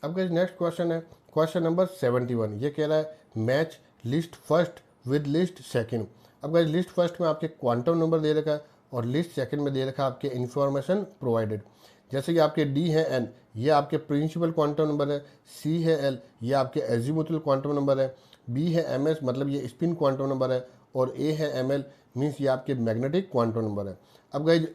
अब guys next question है question number 71। ये कह रहा है match list first with list second. अब गाइस लिस्ट फर्स्ट में आपके क्वांटम नंबर दे रखा है और लिस्ट सेकंड में दे रखा है आपके इंफॉर्मेशन प्रोवाइडेड। जैसे कि आपके डी है एन, ये आपके प्रिंसिपल क्वांटम नंबर है। सी है एल, ये आपके एजीमुथल क्वांटम नंबर है। बी है एम एस, मतलब ये स्पिन क्वांटम नंबर है। और ए है एम एल, मीन्स ये आपके मैग्नेटिक क्वांटम नंबर है। अब गाइज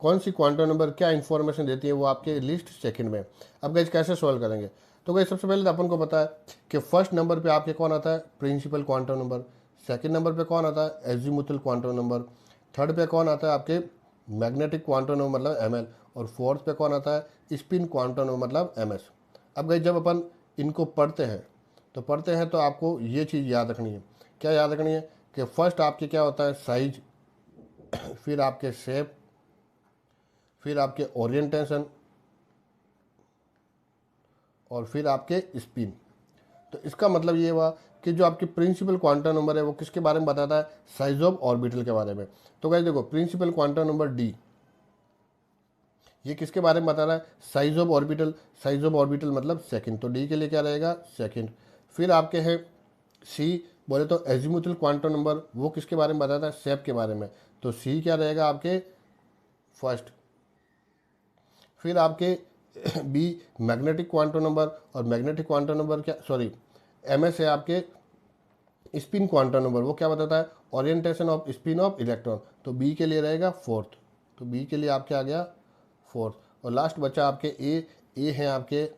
कौन सी क्वांटम नंबर क्या इन्फॉर्मेशन देती है वो आपके लिस्ट सेकंड में। अब गाइज कैसे सॉल्व करेंगे, तो गाइज सबसे पहले तो अपन को पता है कि फर्स्ट नंबर पे आपके कौन आता है, principal quantum number. Second number पे कौन आता है, एजीमुथल क्वांटम नंबर। थर्ड पे कौन आता है आपके मैग्नेटिक क्वांटम नंबर मतलब एम एल। और फोर्थ पे कौन आता है, स्पिन क्वांटम नंबर मतलब एम एस। अब गाइज जब अपन इनको पढ़ते हैं तो आपको ये चीज़ याद रखनी है। क्या याद रखनी है कि फर्स्ट आपके क्या होता है, साइज, फिर आपके शेप, फिर आपके ओरिएंटेशन, और फिर आपके स्पिन। तो इसका मतलब ये हुआ कि जो आपकी प्रिंसिपल क्वांटम नंबर है वो किसके बारे में बताता है, साइज ऑफ ऑर्बिटल के बारे में। तो गाइस देखो प्रिंसिपल क्वांटम नंबर डी, ये किसके बारे में बता रहा है, size of orbital. Size of orbital मतलब सेकंड, तो डी के लिए क्या रहेगा, सेकंड। फिर आपके हैं सी, बोले तो एजीमुथल क्वांटम नंबर, वो किसके बारे में बताता है, शेप के बारे में। तो सी क्या रहेगा आपके फर्स्ट। फिर आपके बी मैग्नेटिक क्वांटम नंबर, और मैग्नेटिक क्वांटम नंबर क्या, सॉरी एम एस है आपके स्पिन क्वांटम नंबर, वो क्या बताता है, orientation off spin off electron. तो बी के लिए रहेगा फोर्थ। तो बी के लिए आपके आ गया फोर्थ। और लास्ट बचा आपके ए हैं आपके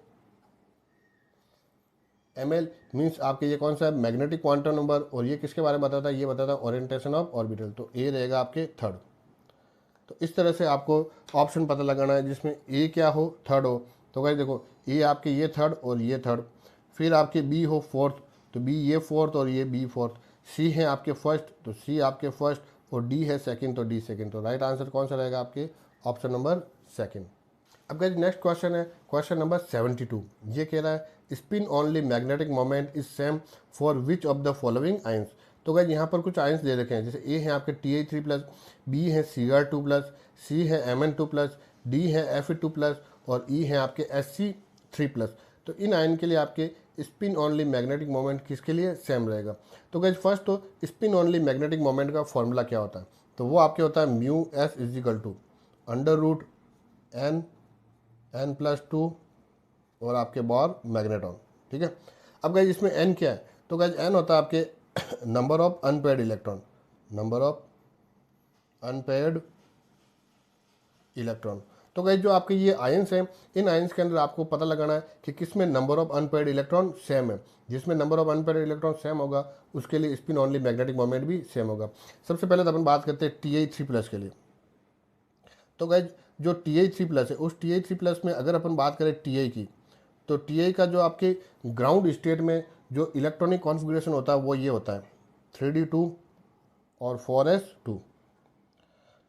एम एल, मीन्स आपके ये कौन सा है, मैग्नेटिक क्वांटम नंबर। और ये किसके बारे में बताता है, ये बताता है ओरिएंटेशन ऑफ ऑर्बिटल। तो ए रहेगा आपके थर्ड। तो इस तरह से आपको ऑप्शन पता लगाना है जिसमें ए क्या हो, थर्ड हो। तो गाइस देखो ए आपके ये थर्ड और ये थर्ड। फिर आपके बी हो फोर्थ, तो बी ये फोर्थ और ये बी फोर्थ। सी है आपके फर्स्ट, तो सी आपके फर्स्ट। और डी है सेकंड, तो डी सेकंड। तो राइट आंसर कौन सा रहेगा आपके, ऑप्शन नंबर सेकंड। अब गाइस नेक्स्ट क्वेश्चन है क्वेश्चन नंबर 72। ये कह रहा है spin only magnetic moment is same for which of the following ions. तो गाइस यहाँ पर कुछ आयंस दे रखे हैं, जैसे ए है आपके Ti3+, बी है Cr2+, सी है Mn2+, डी है Fe2+, और ई है आपके Sc3+। तो इन आयन के लिए आपके स्पिन ओनली मैग्नेटिक मोमेंट किसके लिए सेम रहेगा। तो गाइस फर्स्ट तो स्पिन ओनली मैग्नेटिक मोमेंट का फॉर्मूला क्या होता है, तो वो आपके होता है mu S is equal to √n n+2 और आपके बॉर मैग्नेटॉन। ठीक है। अब गाइज इसमें n क्या है, तो गाइज n होता है आपके number of unpaired electron, number of unpaired electron. तो गाइज जो आपके ये आयंस हैं, इन आयंस के अंदर आपको पता लगाना है कि किसमें number of unpaired electron same है। जिसमें number of unpaired electron same होगा उसके लिए स्पिन ओनली मैग्नेटिक मोमेंट भी सेम होगा। सबसे पहले तो अपन बात करते हैं Ti3+ के लिए। तो गाइज जो Ti3+ है, उस Ti3+ में अगर अपन बात करें Ti की, तो Ti का जो आपके ग्राउंड स्टेट में जो इलेक्ट्रॉनिक कॉन्फ़िगरेशन होता है वो ये होता है 3d2 और 4s2।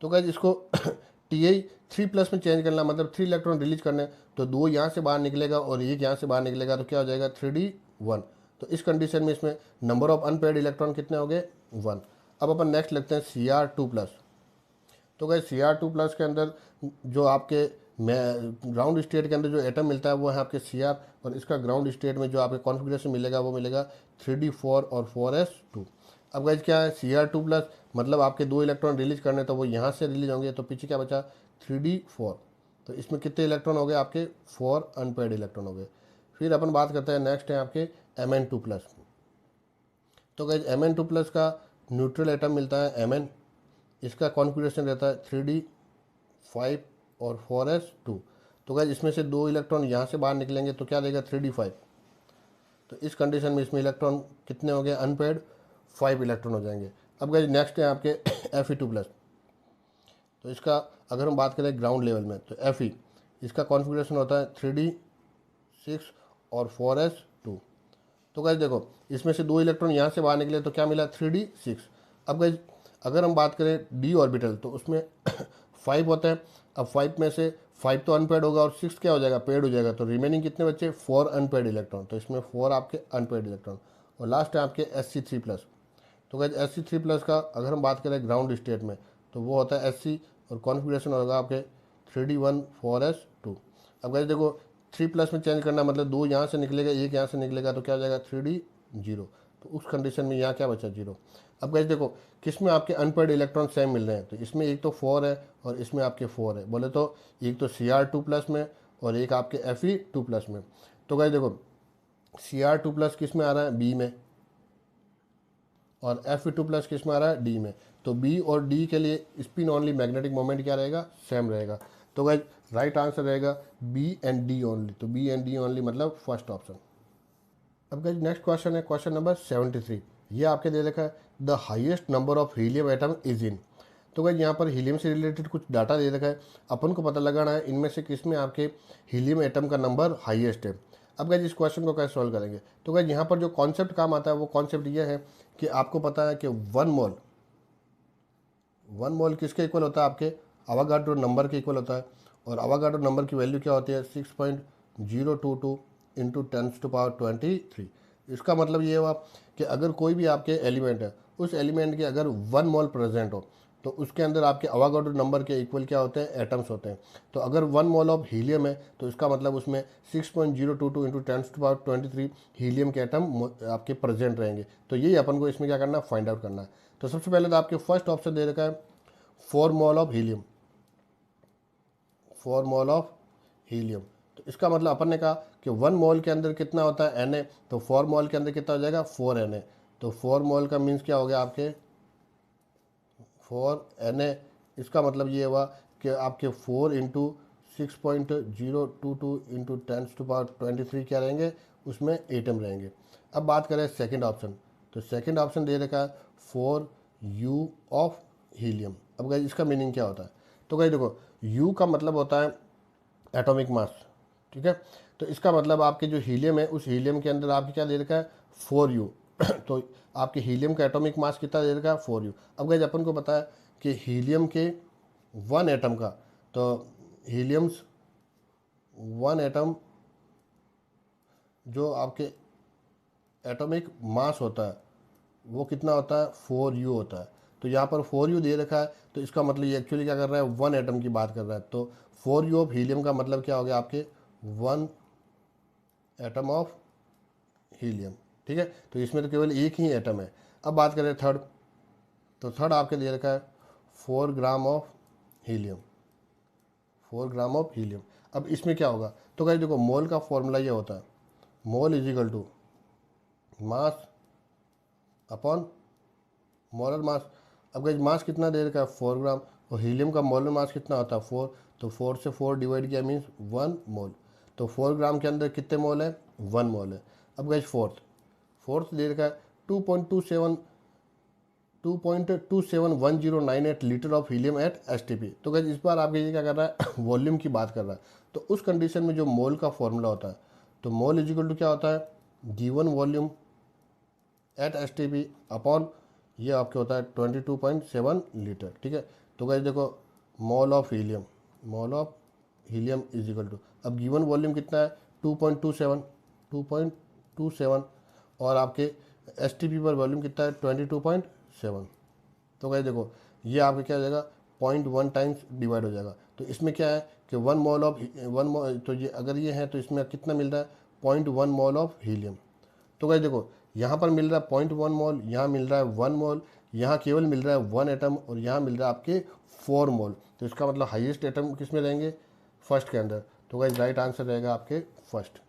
तो गाइज इसको Ti3+ में चेंज करना, मतलब 3 इलेक्ट्रॉन रिलीज करने, तो 2 यहाँ से बाहर निकलेगा और 1 यहाँ से बाहर निकलेगा, तो क्या हो जाएगा 3d1। तो इस कंडीशन में इसमें नंबर ऑफ अनपेयर्ड इलेक्ट्रॉन कितने हो गए, 1। अब अपन नेक्स्ट लिखते हैं Cr2+। तो गाइस Cr2+ के अंदर जो आपके ग्राउंड स्टेट के अंदर जो एटम मिलता है वो है आपके Cr, और इसका ग्राउंड स्टेट में जो आपके कॉन्फ़िगरेशन मिलेगा वो मिलेगा 3d4 और 4s2। अब गाइस क्या है Cr2+, मतलब आपके 2 इलेक्ट्रॉन रिलीज करने, तो वो यहाँ से रिलीज होंगे, तो पीछे क्या बचा 3d4। तो इसमें कितने इलेक्ट्रॉन हो गए आपके 4 अनपेयर्ड इलेक्ट्रॉन हो गए। फिर अपन बात करते हैं नेक्स्ट है आपके Mn2+। तो गाइस Mn2+ का न्यूट्रल एटम मिलता है Mn, इसका कॉन्फ़िगरेशन रहता है 3d5 और 4s2। तो गाइज इसमें से 2 इलेक्ट्रॉन यहाँ से बाहर निकलेंगे, तो क्या देगा 3d5। तो इस कंडीशन में इसमें इलेक्ट्रॉन कितने हो गए अनपेयर्ड, 5 इलेक्ट्रॉन हो जाएंगे। अब गाइज नेक्स्ट है आपके Fe2+। तो इसका अगर हम बात करें ग्राउंड लेवल में, तो Fe इसका कॉन्फ़िगरेशन होता है 3d6 और 4s2। तो गाइज देखो इसमें से 2 इलेक्ट्रॉन यहाँ से बाहर निकले, तो क्या मिला 3d6। अब गाइज अगर हम बात करें डी ऑर्बिटल, तो उसमें 5 होते हैं। अब 5 में से 5 तो अनपेयर्ड होगा और 6 क्या हो जाएगा, पेयर्ड हो जाएगा। तो रिमेनिंग कितने बच्चे 4 अनपेयर्ड इलेक्ट्रॉन, तो इसमें 4 आपके अनपेयर्ड इलेक्ट्रॉन। और लास्ट है आपके Sc3+। तो गाइज Sc3+ का अगर हम बात करें ग्राउंड स्टेट में, तो वो होता है Sc, और कॉन्फ़िगरेशन होगा आपके 3d1 4s2। अब गाइज देखो 3+ में चेंज करना मतलब 2 यहाँ से निकलेगा, 1 यहाँ से निकलेगा, तो क्या हो जाएगा 3d 0। तो उस कंडीशन में यहाँ क्या बचा 0। अब गाइस देखो किस में आपके अनपेड इलेक्ट्रॉन सेम मिल रहे हैं, तो इसमें एक तो 4 है और इसमें आपके 4 है, बोले तो एक तो Cr2+ में और एक आपके Fe2+ में। तो गाइस देखो Cr2+ किस में आ रहा है बी में और Fe2+ किस में आ रहा है डी में। तो बी और डी के लिए स्पिन ओनली मैग्नेटिक मोमेंट क्या रहेगा सेम रहेगा। तो गाइस राइट आंसर रहेगा बी एंड डी ओनली। तो बी एंड डी ओनली मतलब फर्स्ट ऑप्शन। अब गाइस नेक्स्ट क्वेश्चन है क्वेश्चन नंबर 73। ये आपके दे रखा है the highest number of helium atom is in. तो गाइस यहाँ पर हीलियम से रिलेटेड कुछ डाटा दे रखा है, अपन को पता लगाना है इनमें से किस में आपके हीलियम एटम का नंबर हाईएस्ट है। अब गाइस इस क्वेश्चन को कैसे सॉल्व करेंगे, तो गाइस यहाँ पर जो कॉन्सेप्ट काम आता है वो कॉन्सेप्ट ये है कि आपको पता है कि 1 मोल किसके इक्वल होता है आपके अवागाड्रो नंबर के इक्वल होता है। और अवागाड्रो नंबर की वैल्यू क्या होती है 6.022 इंटू 10⁻23। इसका मतलब ये हुआ कि अगर कोई भी आपके एलिमेंट है उस एलिमेंट के अगर 1 मोल प्रेजेंट हो तो उसके अंदर आपके अवागाड्रो नंबर के इक्वल क्या होते हैं एटम्स होते हैं। तो अगर 1 मोल ऑफ हीलियम है तो इसका मतलब उसमें 6.022 इंटू 10⁻23 हीलियम के एटम आपके प्रेजेंट रहेंगे। तो यही अपन को इसमें क्या करना है फाइंड आउट करना है। तो सबसे पहले तो आपके फर्स्ट ऑप्शन दे रखा है 4 मोल of helium, 4 mole of helium. तो इसका मतलब अपन ने कहा कि 1 मोल के अंदर कितना होता है Na, तो 4 मोल के अंदर कितना हो जाएगा 4Na। तो 4 मोल का मीन्स क्या हो गया आपके 4Na। इसका मतलब ये हुआ कि आपके 4 इंटू 6.022 इंटू 10⁻23 क्या रहेंगे उसमें एटम रहेंगे। अब बात करें सेकंड ऑप्शन, तो सेकंड ऑप्शन दे रखा है 4U ऑफ हीलियम। अब गाइस इसका मीनिंग क्या होता है, तो गाइस देखो U का मतलब होता है एटॉमिक मास, ठीक है। तो इसका मतलब आपके जो हीलियम है उस हीलियम के अंदर आपके क्या दे रखा है 4U। तो आपके हीलियम का एटॉमिक मास कितना दे रखा है 4U। अब गाइस अपन को पता है कि हीलियम के 1 एटम का, तो हीलियम्स 1 एटम जो आपके एटॉमिक मास होता है वो कितना होता है 4U होता है। तो यहाँ पर 4U दे रखा है तो इसका मतलब ये एक्चुअली क्या कर रहा है 1 एटम की बात कर रहा है। तो 4U ऑफ हीलियम का मतलब क्या हो गया आपके 1 एटम ऑफ हीलियम, ठीक है। तो इसमें तो केवल एक ही एटम है। अब बात करें थर्ड, तो थर्ड आपके दे रखा है 4 gram of helium, 4 gram of helium. अब इसमें क्या होगा, तो गाइस देखो मोल का फॉर्मूला ये होता है mole is equal to mass upon molar mass. अब गाइस मास कितना दे रखा है 4 ग्राम और हीलियम का मोलर मास कितना होता है 4। तो 4 से 4 डिवाइड किया मीन्स 1 मोल। तो 4 ग्राम के अंदर कितने मोल है 1 मोल है। अब गाइस फोर्थ दे रखा है 2.271098 litre of helium at STP। तो गाइस इस बार आपके ये क्या कर रहा है वॉल्यूम की बात कर रहा है। तो उस कंडीशन में जो मोल का फॉर्मूला होता है तो मोल इज इक्वल टू क्या होता है given volume at STP upon ये आपके होता है 22.7 लीटर, ठीक है। तो गाइस देखो mole of helium is equal to, अब गिवन वॉल्यूम कितना है 2.27 और आपके STP पर वॉल्यूम कितना है 22.7। तो गाइस देखो ये आपके क्या हो जाएगा 0.1 टाइम्स डिवाइड हो जाएगा। तो इसमें क्या है कि 1 मोल ऑफ 1 मोल, तो ये अगर ये है तो इसमें कितना मिल रहा है 0.1 मोल ऑफ हीलियम। तो गाइस देखो यहाँ पर मिल रहा है 0.1 मोल, यहाँ मिल रहा है 1 मोल, यहाँ केवल मिल रहा है 1 एटम और यहाँ मिल रहा है आपके 4 मोल। तो इसका मतलब हाईएस्ट एटम किस में रहेंगे फर्स्ट के अंदर। तो गाइस राइट आंसर रहेगा आपके फर्स्ट।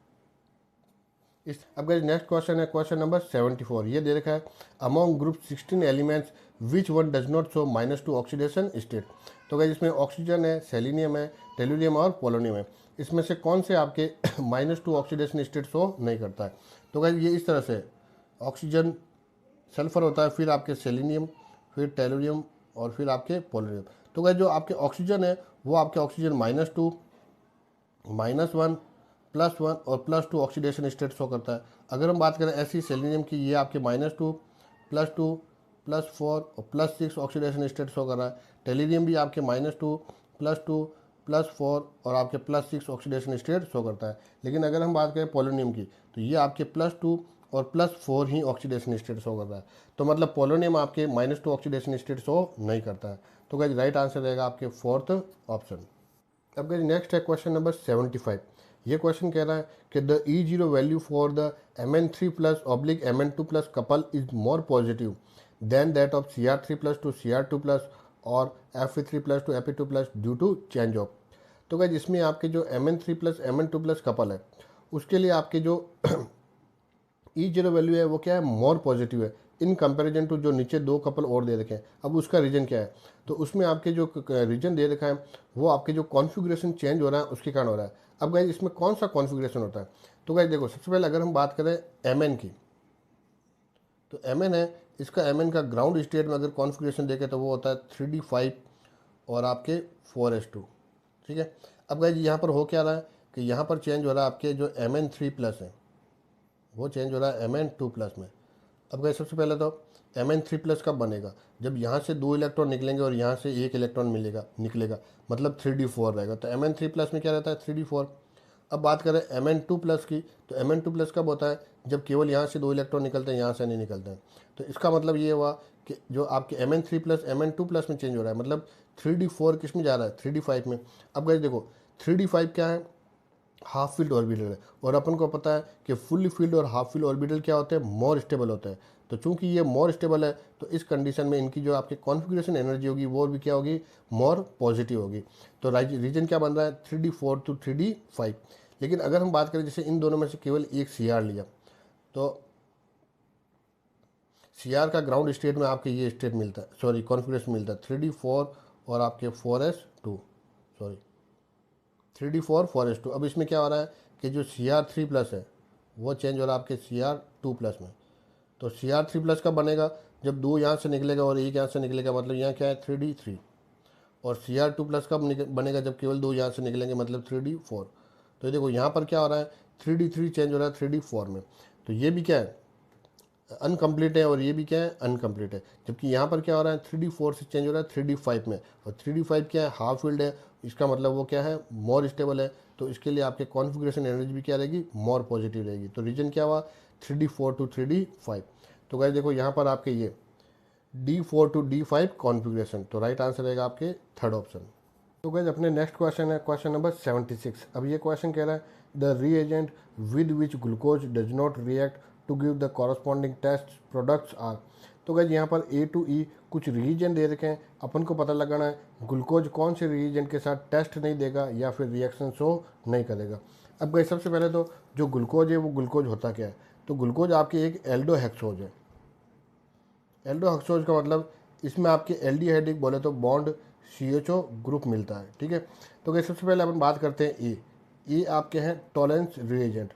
अब गाइस नेक्स्ट क्वेश्चन है क्वेश्चन नंबर 74। ये दे रखा है among group 16 elements which one does not show -2 oxidation state. तो गाइस इसमें ऑक्सीजन है, सेलेनियम है, टेलुरियम और पोलोनियम है। इसमें से कौन से आपके -2 ऑक्सीडेशन स्टेट शो नहीं करता है। तो गाइस ये इस तरह से ऑक्सीजन, सल्फर होता है, फिर आपके सेलेनियम, फिर टेलुरियम और फिर आपके पोलोनियम। तो गाइस जो आपके ऑक्सीजन है वो आपके ऑक्सीजन -2, -1, +1 और +2 ऑक्सीडेशन स्टेट शो करता है। अगर हम बात करें ऐसी सेलेनियम की ये आपके -2, +2, +4 और +6 ऑक्सीडेशन स्टेट शो कर रहा है। टेलुरियम भी आपके -2, +2, +4 और आपके +6 ऑक्सीडेशन स्टेट शो करता है। लेकिन अगर हम बात करें पोलोनियम की तो ये आपके +2 और +4 ही ऑक्सीडेशन स्टेट शो करता है। तो मतलब पोलोनियम आपके -2 ऑक्सीडेशन स्टेट शो नहीं करता है। तो गाइस राइट आंसर रहेगा आपके फोर्थ ऑप्शन। अब गाइस नेक्स्ट है क्वेश्चन नंबर 75। ये क्वेश्चन कह रहा है कि the E0 value for the Mn3 plus oblique Mn2 plus couple is more positive than that of Cr3 plus to Cr2 plus और Fe3 plus to Fe2 plus due to change of. तो guys इसमें आपके जो Mn3 plus Mn2 plus couple है उसके लिए आपके जो E0 वैल्यू है वो क्या है, मोर पॉजिटिव है इन कंपैरिजन टू जो नीचे दो कपल और दे रखे हैं। अब उसका रीजन क्या है, तो उसमें आपके जो रीजन दे रखा है वो आपके जो कॉन्फ़िगरेशन चेंज हो रहा है उसके कारण हो रहा है। अब गाइज इसमें कौन सा कॉन्फ़िगरेशन होता है, तो गाइज देखो सबसे पहले अगर हम बात करें Mn की, तो Mn है, इसका Mn का ग्राउंड स्टेट में अगर कॉन्फ़िगरेशन देखें तो वो होता है 3d5 और आपके 4s2, ठीक है। अब गाइज यहाँ पर हो क्या रहा है कि यहाँ पर चेंज हो रहा है आपके जो Mn3 प्लस है वो चेंज हो रहा है Mn2 प्लस में। अब गाइस सबसे पहले तो Mn3 प्लस कब बनेगा, जब यहाँ से 2 इलेक्ट्रॉन निकलेंगे और यहाँ से 1 इलेक्ट्रॉन निकलेगा, मतलब 3d4 रहेगा। तो Mn3 प्लस में क्या रहता है 3d4। अब बात करें Mn2 प्लस की, तो Mn2 प्लस कब होता है, जब केवल यहाँ से 2 इलेक्ट्रॉन निकलते हैं, यहाँ से नहीं निकलते हैं। तो इसका मतलब ये हुआ कि जो आपके Mn3 प्लस Mn2 प्लस में चेंज हो रहा है, मतलब 3d4 किस में जा रहा है 3d5 में। अब गाइस देखो 3d5 क्या है, हाफ फील्ड ऑर्बिटल है, और अपन को पता है कि फुल्ली फील्ड और हाफ फील्ड ऑर्बिटल क्या होते हैं, मोर स्टेबल होते हैं। तो चूंकि ये मोर स्टेबल है तो इस कंडीशन में इनकी जो आपकी कॉन्फ़िगरेशन एनर्जी होगी वो भी क्या होगी, मोर पॉजिटिव होगी। तो रीजन क्या बन रहा है 3d4 टू 3d5। लेकिन अगर हम बात करें जैसे इन दोनों में से केवल एक Cr लिया, तो Cr का ग्राउंड स्टेट में आपके ये स्टेट मिलता है, सॉरी कॉन्फ़िगरेशन मिलता है 3d4 और आपके 4s2, सॉरी 3d4 4s2। अब इसमें क्या हो रहा है कि जो Cr3 प्लस है वो चेंज हो रहा है आपके Cr2 प्लस में। तो Cr3 प्लस कब बनेगा, जब 2 यहाँ से निकलेगा और 1 यहाँ से निकलेगा, मतलब यहाँ क्या है 3d3। और Cr2 प्लस कब बनेगा, जब केवल 2 यहाँ से निकलेंगे, मतलब 3d4। तो ये देखो यहाँ पर क्या हो रहा है 3d3 चेंज हो रहा है 3d4 में। तो ये भी क्या है अनकम्प्लीट है और ये भी क्या है अनकम्प्लीट है। जबकि यहाँ पर क्या हो रहा है 3d4 से चेंज हो रहा है 3d5 में, और 3d5 क्या है हाफ फील्ड है, इसका मतलब वो क्या है मोर स्टेबल है। तो इसके लिए आपके कॉन्फ़िगरेशन एनर्जी भी क्या रहेगी, मोर पॉजिटिव रहेगी। तो रीजन क्या हुआ 3d4 टू 3d5। तो गाइस देखो यहाँ पर आपके ये d4 टू d5 कॉन्फ़िगरेशन, तो राइट आंसर रहेगा आपके थर्ड ऑप्शन। तो गाइस अपने नेक्स्ट क्वेश्चन है क्वेश्चन नंबर 76। अब ये क्वेश्चन कह रहा है the reagent with which glucose does not react to give the corresponding test products are. तो गाइस यहाँ पर ए टू ई कुछ रीएजेंट दे रखे हैं, अपन को पता लगाना है ग्लूकोज कौन से रीएजेंट के साथ टेस्ट नहीं देगा या फिर रिएक्शन शो नहीं करेगा। अब गाइस सबसे पहले तो जो ग्लूकोज है वो ग्लूकोज होता क्या है, तो ग्लूकोज आपके एक एल्डोहेक्सोज है। एल्डोहेक्सोज का मतलब इसमें आपके एल्डिहाइडिक बोले तो बॉन्ड CHO ग्रुप मिलता है, ठीक है। तो गाइस सबसे पहले अपन बात करते हैं ए आपके हैं टॉलेंस रिएजेंट।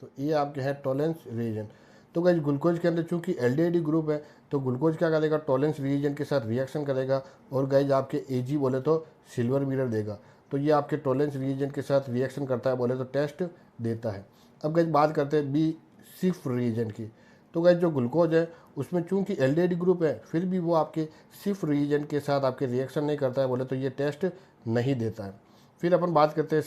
तो ये आपके हैं टॉलेंस रिएजेंट। तो गाइस ग्लूकोज के अंदर चूंकि एल्डिहाइड ग्रुप है तो ग्लूकोज क्या करेगा, टॉलेंस रिएजेंट के साथ रिएक्शन करेगा और गाइस आपके Ag बोले तो सिल्वर मिरर देगा। तो ये आपके टॉलेंस रिएजेंट के साथ रिएक्शन करता है, बोले तो टेस्ट देता है। अब गाइस बात करते हैं बी सिफ रिएजेंट की। तो गाइस जो ग्लूकोज है उसमें चूंकि एल्डिहाइड ग्रुप है फिर भी वो आपके सिफ रिएजेंट के साथ आपके रिएक्शन नहीं करता है, बोले तो ये टेस्ट नहीं देता है। फिर अपन बात करते हैं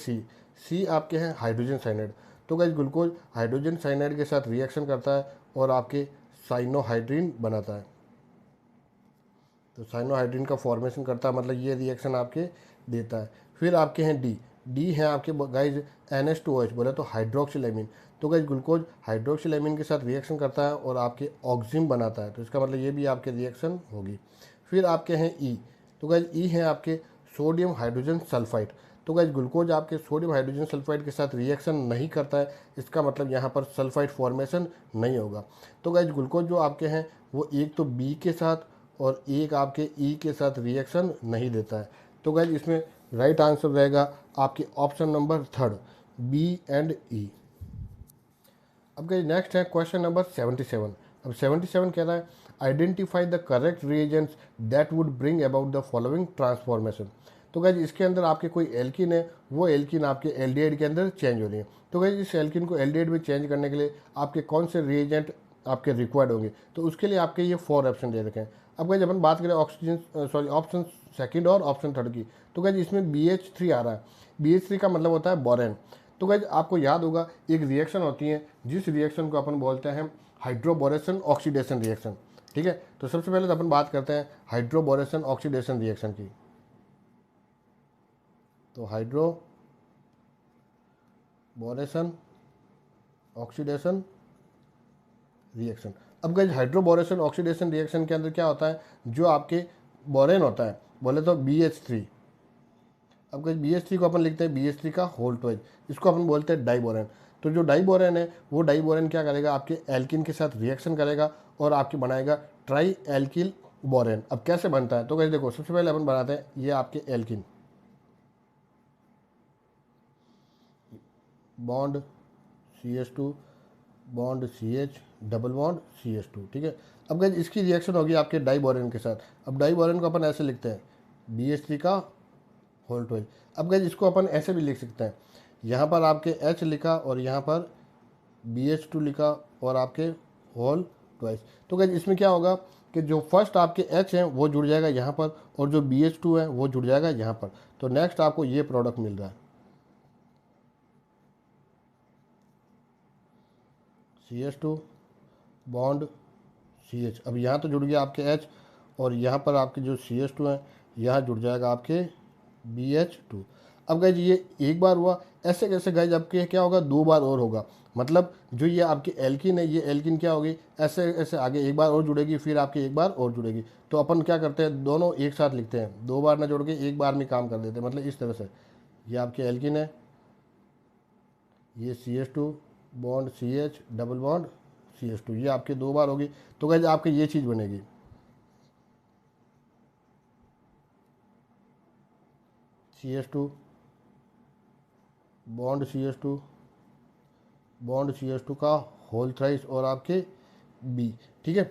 सी आपके हैं हाइड्रोजन साइनाइड। तो गाइस ग्लूकोज हाइड्रोजन साइनाइड के साथ रिएक्शन करता है और आपके साइनोहाइड्रीन बनाता है। तो साइनोहाइड्रीन का फॉर्मेशन करता है, मतलब ये रिएक्शन आपके देता है। फिर आपके हैं डी हैं आपके गाइज NH2OH बोले तो हाइड्रोक्सिलेमिन। तो गाइज ग्लूकोज हाइड्रोक्सिलेमिन के साथ रिएक्शन करता है और आपके ऑक्सिम बनाता है, तो इसका मतलब ये भी आपके रिएक्शन होगी। फिर आपके हैं ई। तो गाइज ई हैं आपके सोडियम हाइड्रोजन सल्फाइड। तो गाइज ग्लूकोज आपके सोडियम हाइड्रोजन सल्फाइड के साथ रिएक्शन नहीं करता है, इसका मतलब यहाँ पर सल्फाइड फॉर्मेशन नहीं होगा। तो गाइज ग्लूकोज जो आपके हैं वो एक तो बी के साथ और एक आपके ई के साथ रिएक्शन नहीं देता है। तो गाइज इसमें राइट आंसर रहेगा आपके option number third B and E. अब गाइज नेक्स्ट है क्वेश्चन नंबर 77। अब 77 कह रहा है identify the correct reagents that would bring about the following transformation. तो गाइज इसके अंदर आपके कोई एल्किन है, वो एल्किन आपके एल्डिहाइड के अंदर चेंज हो रही है। तो गाइज इस एल्किन को एल्डिहाइड में चेंज करने के लिए आपके कौन से रिएजेंट आपके रिक्वायर्ड होंगे, तो उसके लिए आपके ये 4 ऑप्शन दे रखे हैं। अब गाइज अपन बात करें ऑक्सीजन सॉरी ऑप्शन सेकंड और ऑप्शन थर्ड की, तो गाइज इसमें BH3 आ रहा है। BH3 का मतलब होता है बोरेन। तो गाइज आपको याद होगा एक रिएक्शन होती है जिस रिएक्शन को अपन बोलते हैं हाइड्रोबोरेशन ऑक्सीडेशन रिएक्शन, ठीक है। तो सबसे पहले तो अपन बात करते हैं हाइड्रोबोरेशन ऑक्सीडेशन रिएक्शन की। तो हाइड्रो बोरेशन ऑक्सीडेशन रिएक्शन। अब गाइस हाइड्रोबोरेशन ऑक्सीडेशन रिएक्शन के अंदर क्या होता है, जो आपके बोरेन होता है, बोले तो BH3। अब गाइस BH3 को अपन लिखते हैं BH3 का होल ट्वाइस, इसको अपन बोलते हैं डाइबोरेन। तो जो डाइबोरेन है वो डाइबोरेन क्या करेगा, आपके एल्किन के साथ रिएक्शन करेगा और आपकी बनाएगा ट्राई एल्किल बोरेन। अब कैसे बनता है, तो गाइस देखो सबसे पहले अपन बनाते हैं ये आपके alkene, bond CH2 bond CH double bond CH2, ठीक है। अब गाइस इसकी रिएक्शन होगी आपके डाइबोरेन के साथ। अब डाइबोरेन को अपन ऐसे लिखते हैं BH3 का होल ट्वाइस। अब गाइस इसको अपन ऐसे भी लिख सकते हैं, यहाँ पर आपके H लिखा और यहाँ पर BH2 लिखा और आपके होल ट्वाइस। तो गाइस इसमें क्या होगा कि जो फर्स्ट आपके H हैं वो जुड़ जाएगा यहाँ पर और जो BH2 है वो जुड़ जाएगा यहाँ पर। तो नेक्स्ट आपको ये प्रोडक्ट मिल रहा है CH2 बॉन्ड CH। अब यहाँ तो जुड़ गया आपके H और यहाँ पर आपके जो CH2 हैं यहाँ जुड़ जाएगा आपके BH2। अब गाइज ये एक बार हुआ, ऐसे कैसे गाइज आपके क्या होगा, दो बार और होगा। मतलब जो ये आपकी एल्किन है, ये एल्किन क्या होगी, ऐसे ऐसे आगे एक बार और जुड़ेगी, फिर आपकी एक बार और जुड़ेगी। तो अपन क्या करते हैं, दोनों एक साथ लिखते हैं, दो बार ना जोड़ के एक बार में काम कर देते हैं। मतलब इस तरह से ये आपकी एल्किन है, ये CH2 bond CH double bond CH2, ये आपके दो बार होगी। तो गाइज आपकी ये चीज़ बनेगी CH2 bond CH2 bond CH2 का होल थ्राइस और आपके B, ठीक है।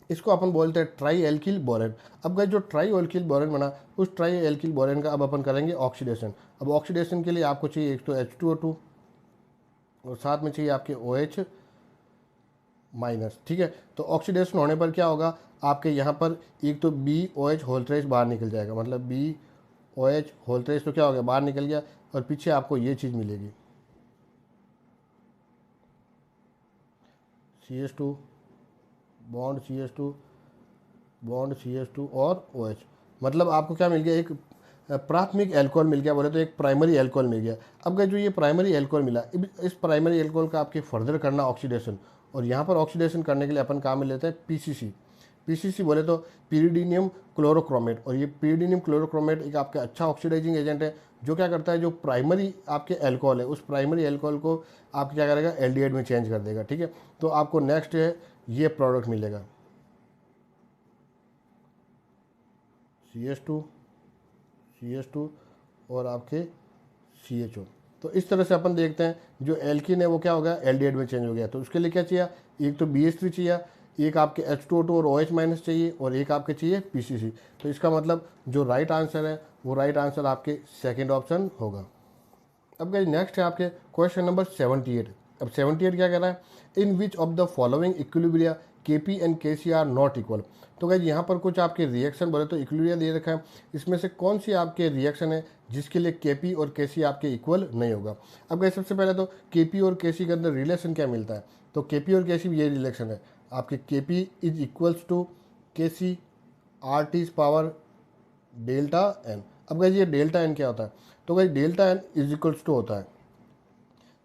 इसको अपन बोलते हैं ट्राई एल्किल बोरेन। अब गाइस जो ट्राई एल्किल बोरेन बना, उस ट्राई एल्किल बोरेन का अब अपन करेंगे ऑक्सीडेशन। अब ऑक्सीडेशन के लिए आपको चाहिए एक तो H2O2 और साथ में चाहिए आपके OH माइनस, ठीक है। तो ऑक्सीडेशन होने पर क्या होगा, आपके यहाँ पर एक तो BOH होल थ्राइस बाहर निकल जाएगा, मतलब BOH होल थ्राइस तो क्या हो गया, बाहर निकल गया और पीछे आपको ये चीज़ मिलेगी CH2 bond CH2 bond CH2 और OH। मतलब आपको क्या मिल गया, एक प्राथमिक एल्कोहल मिल गया, बोले तो एक प्राइमरी एल्कोहल मिल गया। अब गाइस जो ये प्राइमरी एल्कोहल मिला, इस प्राइमरी एल्कोहल का आपके फर्दर करना ऑक्सीडेशन, और यहाँ पर ऑक्सीडेशन करने के लिए अपन काम में लेते हैं PCC बोले तो पीरिडीनियम क्लोरोक्रोमेट। और ये पीरिडीनियम क्लोरोक्रोमेट एक आपका अच्छा ऑक्सीडाइजिंग एजेंट है, जो क्या करता है, जो प्राइमरी आपके एल्कोहल है उस प्राइमरी एल्कोहल को आप क्या करेगा, एल्डिहाइड में चेंज कर देगा, ठीक है। तो आपको नेक्स्ट है ये प्रोडक्ट मिलेगा CH2 और आपके CHO। तो इस तरह से अपन देखते हैं जो एल्किन है वो क्या हो गया, एल्डिहाइड में चेंज हो गया। तो उसके लिए क्या चाहिए, एक तो BH3 चाहिए, एक आपके H2O2 और OH माइनस चाहिए और एक आपके चाहिए PCC। तो इसका मतलब जो राइट आंसर है वो राइट आंसर आपके सेकंड ऑप्शन होगा। अब गाइस नेक्स्ट है आपके क्वेश्चन नंबर 78। अब 78 क्या कह रहा है, in which of the following equilibria KP and KC are not equal. तो गाइस यहाँ पर कुछ आपके रिएक्शन बोले तो इक्विलिब्रिया दे रखा है, इसमें से कौन सी आपके रिएक्शन है जिसके लिए KP और KC आपके इक्वल नहीं होगा। अब गाइस सबसे पहले तो KP और KC के अंदर रिलेशन क्या मिलता है, तो KP और KC ये रिलेशन है आपके, KP is equals to KC RT power delta N। अब गाइस ये डेल्टा N क्या होता है, तो guys delta N is equals to होता है,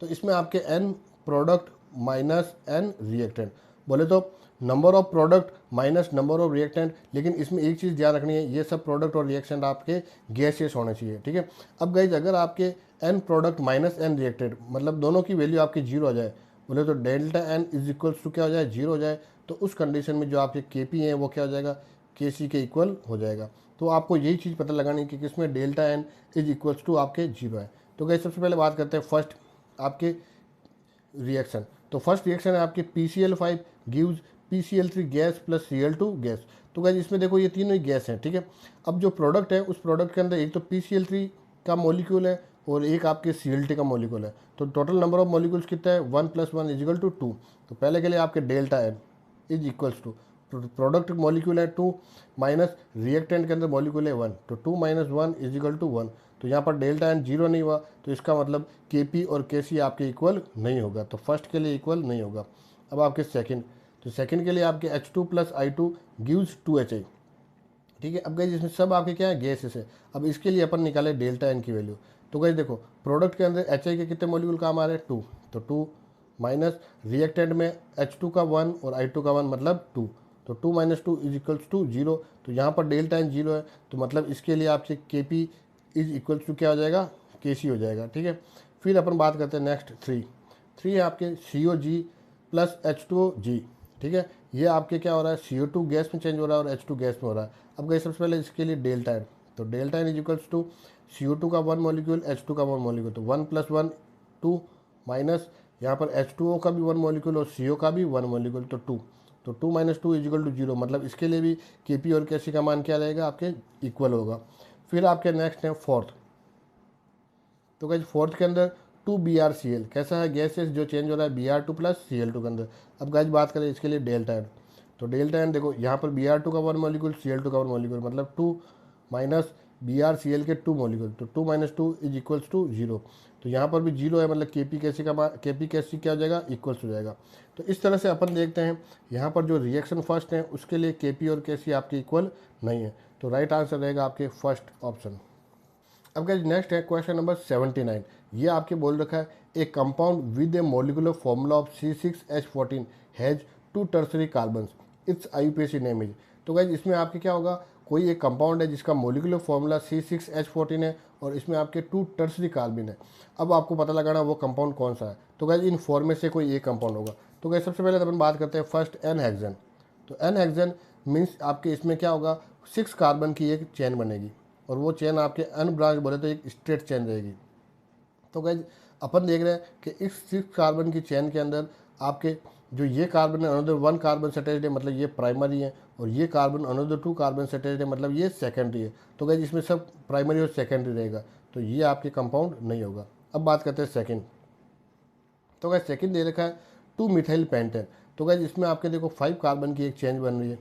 तो इसमें आपके N product minus N reactant, बोले तो number of product minus number of reactant. लेकिन इसमें एक चीज़ ध्यान रखनी है, ये सब प्रोडक्ट और रिएक्टेंट आपके गैसियस होने चाहिए, ठीक है। अब गाइस अगर आपके N product minus N reactant, मतलब दोनों की वैल्यू आपकी जीरो हो जाए, बोले तो delta N is equals to क्या हो जाए, जीरो हो जाए, तो उस कंडीशन में जो आपके KP हैं वो क्या हो जाएगा, KC के इक्वल हो जाएगा। तो आपको यही चीज़ पता लगानी है कि किसमें delta N is equals to आपके जीरो है। तो गाइस सबसे पहले बात करते हैं फर्स्ट आपके रिएक्शन। तो फर्स्ट रिएक्शन है आपके PCl5 gives PCl3 gas plus Cl2 gas. तो गाइस इसमें देखो ये तीनों ही गैस हैं, ठीक है। अब जो प्रोडक्ट है उस प्रोडक्ट के अंदर एक तो PCl3 का मॉलिक्यूल है और एक आपके Cl2 का मॉलिक्यूल है। तो टोटल नंबर ऑफ मॉलिक्यूल्स कितना है, 1 + 1 = 2। तो पहले के लिए आपके delta N is equals to product molecule है 2 माइनस रिएक्टेंट के अंदर मॉलिक्यूल है 1, तो 2 - 1 = 1। तो यहाँ पर डेल्टा N जीरो नहीं हुआ, तो इसका मतलब KP और KC आपके इक्वल नहीं होगा, तो फर्स्ट के लिए इक्वल नहीं होगा। अब आपके सेकंड, तो सेकंड के लिए आपके H2 + I2 गिव्स 2HI, ठीक है। अब गाइस इसमें सब आपके क्या है, गैसेस है। अब इसके लिए अपन निकाले डेल्टा N की वैल्यू, तो गाइस देखो प्रोडक्ट के अंदर HI के कितने मॉलिक्यूल काम आ रहे हैं 2, तो 2 माइनस रिएक्टेंट में H2 का 1 और I2 का 1 मतलब 2, तो 2 माइनस 2 इज इक्वल्स टू 0। तो यहाँ पर डेल्टा एन 0 है, तो मतलब इसके लिए आपसे Kp इज इक्वल्स टू क्या हो जाएगा, Kc हो जाएगा। ठीक है, फिर अपन बात करते हैं नेक्स्ट 3 है आपके COG प्लस H2OG। ठीक है, ये आपके क्या हो रहा है, CO2 गैस में चेंज हो रहा है और H2 गैस में हो रहा है। अब गए सबसे पहले इसके लिए डेल्टा एन, तो delta N is equals to CO2 का 1 मॉलिक्यूल H2 का 1 मॉलिक्यूल, तो 1 + 1 2 माइनस यहाँ पर H2O का भी 1 मॉलिक्यूल और CO का भी 1 मॉलिक्यूल, तो 2, तो 2 - 2 इज इक्वल टू 0। मतलब इसके लिए भी Kp और Kc का मान क्या रहेगा, आपके इक्वल होगा। फिर आपके नेक्स्ट है फोर्थ, तो गाइस फोर्थ के अंदर 2BrCl कैसा है, गैसेस जो चेंज हो रहा है Br2 प्लस Cl2 के अंदर। अब गाइस बात करें इसके लिए डेल्टा एन, तो डेल्टा एन देखो यहाँ पर Br2 का 1 मॉलिक्यूल Cl2 का 1 मॉलिक्यूल मतलब 2 माइनस BrCl के 2 मॉलिक्यूल, तो 2 - 2 इज इक्वल्स टू 0। तो यहाँ पर भी 0 है, मतलब Kp Kc का Kp Kc क्या हो जाएगा, इक्वल्स हो जाएगा। तो इस तरह से अपन देखते हैं यहाँ पर जो रिएक्शन फर्स्ट है उसके लिए Kp और Kc आपके इक्वल नहीं है, तो राइट आंसर रहेगा आपके फर्स्ट ऑप्शन। अब गाइस नेक्स्ट है क्वेश्चन नंबर 79। ये आपके बोल रखा है ए compound with A molecular formula of C6H14 has 2 tertiary carbons, it's IUPAC name is. तो गाइस इसमें आपके क्या होगा, कोई एक कंपाउंड है जिसका मॉलिक्यूलर फॉर्मूला C6H14 है और इसमें आपके 2 टर्सरी कार्बन है। अब आपको पता लगाना वो कंपाउंड कौन सा है, तो गाइस इन 4 में से कोई एक कंपाउंड होगा। तो गाइस सबसे पहले अपन बात करते हैं फर्स्ट N-हेक्सेन। तो N-हेक्सेन मीन्स आपके इसमें क्या होगा, 6 कार्बन की एक चेन बनेगी और वो चेन आपके अनब्रांच बोले तो एक स्ट्रेट चेन रहेगी। तो गाइज अपन देख रहे हैं कि इस 6 कार्बन की चेन के अंदर आपके जो ये कार्बन है अनदर 1 कार्बन अटैच्ड है, मतलब ये प्राइमरी है, और ये कार्बन अनदर 2 कार्बन अटैच्ड है, मतलब ये सेकेंडरी है। तो गाइज इसमें सब प्राइमरी और सेकेंडरी रहेगा, तो ये आपके कंपाउंड नहीं होगा। अब बात करते हैं सेकेंड, तो गाइज सेकेंड दे रखा है 2 मिथाइल पेंटेन। तो गाइज इसमें आपके देखो 5 कार्बन की एक चेन बन रही है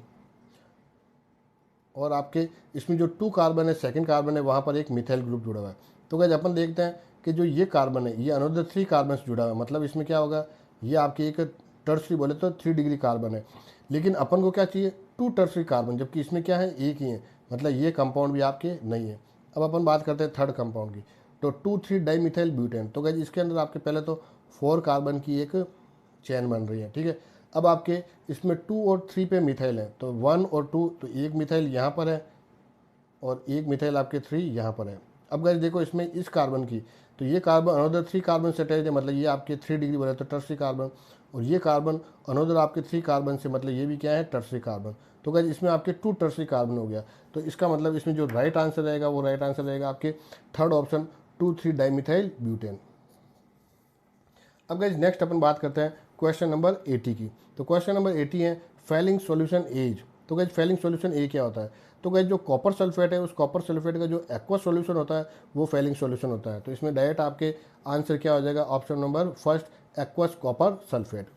और आपके इसमें जो 2 कार्बन है, सेकंड कार्बन है, वहाँ पर एक मिथाइल ग्रुप जुड़ा हुआ है। तो गाइस अपन देखते हैं कि जो ये कार्बन है ये अनदर 3 कार्बन से जुड़ा हुआ है, मतलब इसमें क्या होगा, ये आपके एक टर्सरी बोले तो 3 डिग्री कार्बन है। लेकिन अपन को क्या चाहिए, 2 टर्सरी कार्बन, जबकि इसमें क्या है, एक ही है, मतलब ये कंपाउंड भी आपके नहीं है। अब अपन बात करते हैं थर्ड कंपाउंड की, तो 2,3 डाईमिथाइल ब्यूटेन। तो गाइस इसके अंदर आपके पहले तो 4 कार्बन की एक चेन बन रही है। ठीक है, अब आपके इसमें 2 और 3 पे मिथाइल है, तो 1 और 2, तो एक मिथाइल यहाँ पर है और एक मिथाइल आपके 3 यहाँ पर है। अब गाइस देखो इसमें इस कार्बन की, तो ये कार्बन अनदर 3 कार्बन से अटैच है, मतलब ये आपके 3 डिग्री बोले तो टर्सरी कार्बन, और ये कार्बन अनदर आपके 3 कार्बन से, मतलब ये भी क्या है, टर्सरी कार्बन। तो गाइस इसमें आपके 2 टर्सरी कार्बन हो गया। तो इसका मतलब इसमें जो राइट आंसर रहेगा वो राइट आंसर रहेगा आपके थर्ड ऑप्शन 2,3 डाईमिथाइल ब्यूटेन। अब गाइस नेक्स्ट अपन बात करते हैं क्वेश्चन नंबर 80 की। तो क्वेश्चन नंबर 80 है फेलिंग सॉल्यूशन एज। तो गाइस फेलिंग सॉल्यूशन ए क्या होता है, तो गाइस जो कॉपर सल्फेट है उस कॉपर सल्फेट का जो एक्वा सॉल्यूशन होता है वो फेलिंग सॉल्यूशन होता है। तो इसमें डायरेक्ट आपके आंसर क्या हो जाएगा, option number first aqueous copper sulphate.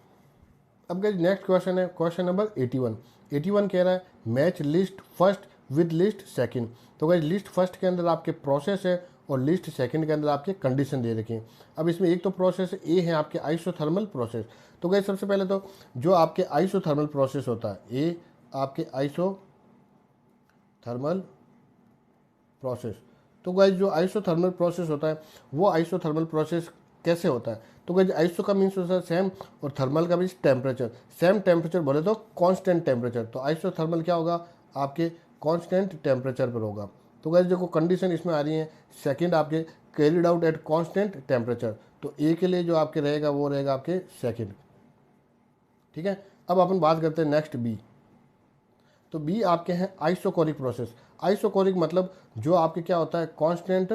अब गाइस नेक्स्ट क्वेश्चन है क्वेश्चन नंबर 81। 81 कह रहा है match list first with list second. तो गाइस लिस्ट फर्स्ट के अंदर आपके प्रोसेस है और लिस्ट सेकंड के अंदर आपके कंडीशन दे रखे हैं। अब इसमें एक तो प्रोसेस ए है आपके आइसोथर्मल प्रोसेस। तो गाइस सबसे पहले तो जो आपके आइसोथर्मल प्रोसेस होता है, ए आपके आइसोथर्मल प्रोसेस। तो गाइस जो आइसोथर्मल प्रोसेस होता है वो आइसोथर्मल प्रोसेस कैसे होता है, तो गाइस आइसो का मीन्स होता है सेम और थर्मल का मीन्स टेम्परेचर। सेम टेम्परेचर बोले तो कांस्टेंट टेम्परेचर, तो आइसोथर्मल क्या होगा, आपके कांस्टेंट टेम्परेचर पर होगा। तो गाइस देखो कंडीशन इसमें आ रही है सेकंड आपके carried out at constant temperature, तो ए के लिए जो आपके रहेगा वो रहेगा आपके सेकंड। ठीक है, अब अपन बात करते हैं नेक्स्ट बी। तो बी आपके हैं आइसोकोरिक प्रोसेस। आइसोकोरिक मतलब जो आपके क्या होता है, कांस्टेंट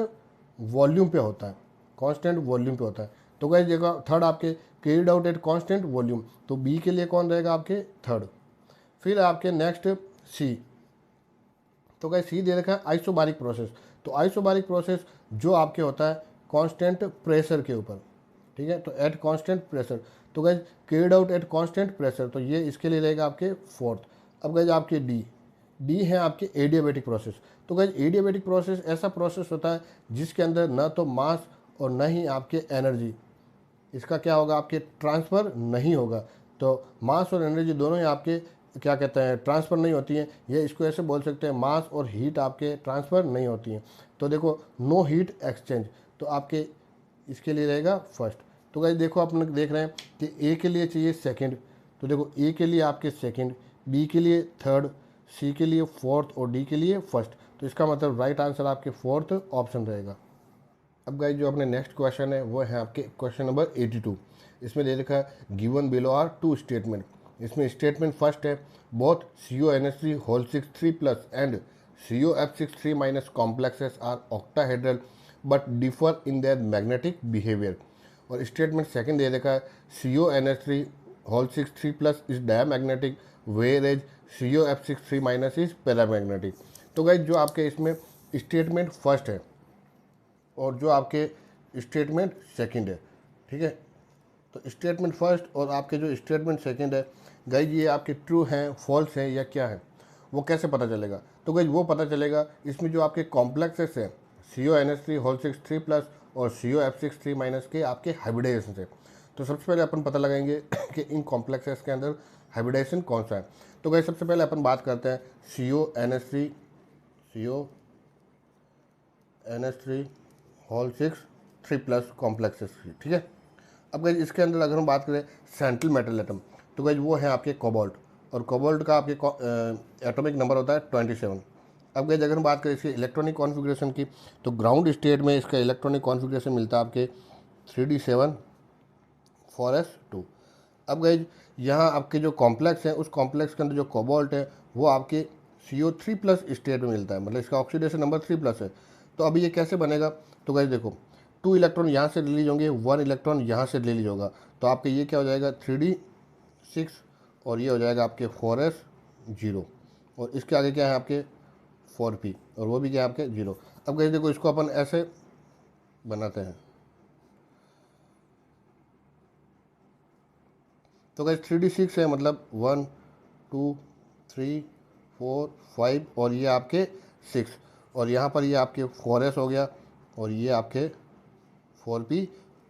वॉल्यूम पे होता है, कांस्टेंट वॉल्यूम पे होता है। तो गाइस देखो थर्ड आपके carried out at constant volume, तो बी के लिए कौन रहेगा आपके थर्ड। फिर आपके नेक्स्ट सी, तो गाइस सी दे रखा है आइसोबारिक प्रोसेस। तो आइसोबारिक प्रोसेस जो आपके होता है कांस्टेंट प्रेशर के ऊपर, ठीक है, तो एट कांस्टेंट प्रेशर। तो guys carried out at constant pressure, तो ये इसके लिए रहेगा आपके फोर्थ। अब गाइस आपके डी है आपके एडियाबेटिक प्रोसेस। तो गाइस एडियाबेटिक प्रोसेस ऐसा प्रोसेस होता है जिसके अंदर ना तो मास और ना ही आपके एनर्जी, इसका क्या होगा, आपके ट्रांसफ़र नहीं होगा। तो मास और एनर्जी दोनों ही आपके क्या कहते हैं, ट्रांसफ़र नहीं होती हैं। ये इसको ऐसे बोल सकते हैं मास और हीट आपके ट्रांसफ़र नहीं होती हैं। तो देखो नो हीट एक्सचेंज, तो आपके इसके लिए रहेगा फर्स्ट। तो गाइस देखो आप लोग देख रहे हैं कि ए के लिए चाहिए सेकंड, तो देखो ए के लिए आपके सेकंड, बी के लिए थर्ड, सी के लिए फोर्थ और डी के लिए फर्स्ट। तो इसका मतलब राइट आंसर आपके फोर्थ ऑप्शन रहेगा। अब गाइस जो अपने नेक्स्ट क्वेश्चन है वो है आपके क्वेश्चन नंबर 82। इसमें दे रखा है given below are two statement. इसमें स्टेटमेंट फर्स्ट है both CONH3 whole 6 3 plus and COF6 3 complexes are octahedral but differ in their magnetic behaviour. और स्टेटमेंट सेकंड दे रखा है CONH3 whole 6 3 plus is diamagnetic whereas COF6 3 is paramagnetic. तो guys जो आपके इसमें स्टेटमेंट फर्स्ट है और जो आपके स्टेटमेंट सेकंड है, ठीक है। तो स्टेटमेंट फर्स्ट और आपके जो स्टेटमेंट सेकंड है गाइज ये आपके ट्रू हैं, फॉल्स हैं या क्या है, वो कैसे पता चलेगा? तो गाइज वो पता चलेगा इसमें जो आपके कॉम्प्लेक्सेस हैं CONH3 होल 6 3 प्लस और COF6 3 के आपके हाइब्रिडाइजेशन से। तो सबसे पहले अपन पता लगाएंगे कि इन कॉम्प्लेक्सेस के अंदर हाइब्रिडाइजेशन कौन सा है। तो गाइज सबसे पहले अपन बात करते हैं CONH3 होल 6 3 प्लस कॉम्प्लेक्सेस की, ठीक है। अब गाइज इसके अंदर अगर हम बात करें सेंट्रल मेटल एटम, तो गाइज वो है आपके कोबाल्ट, और कोबाल्ट का आपके एटॉमिक नंबर होता है 27। अब गाइज अगर हम बात करें इसकी इलेक्ट्रॉनिक कॉन्फ़िगरेशन की, तो ग्राउंड स्टेट में इसका इलेक्ट्रॉनिक कॉन्फ़िगरेशन मिलता है आपके 3d7 4s2। अब गाइज यहाँ आपके जो कॉम्प्लेक्स हैं उस कॉम्प्लेक्स के अंदर जो कोबाल्ट है वो आपके CO3 प्लस स्टेट में मिलता है, मतलब इसका ऑक्सीडेशन नंबर 3 प्लस है। तो अभी ये कैसे बनेगा? तो गाइज देखो 2 इलेक्ट्रॉन यहाँ से रिलीज होंगे, 1 इलेक्ट्रॉन यहाँ से रिलीज होगा, तो आपके ये क्या हो जाएगा 3d6 और ये हो जाएगा आपके 4s0 और इसके आगे क्या है आपके 4p और वो भी क्या है आपके 0। अब गाइस देखो इसको अपन ऐसे बनाते हैं, तो गाइस 3d6 है मतलब 1 2 3 4 5 और ये आपके 6 और यहाँ पर ये आपके 4s हो गया और ये आपके 4p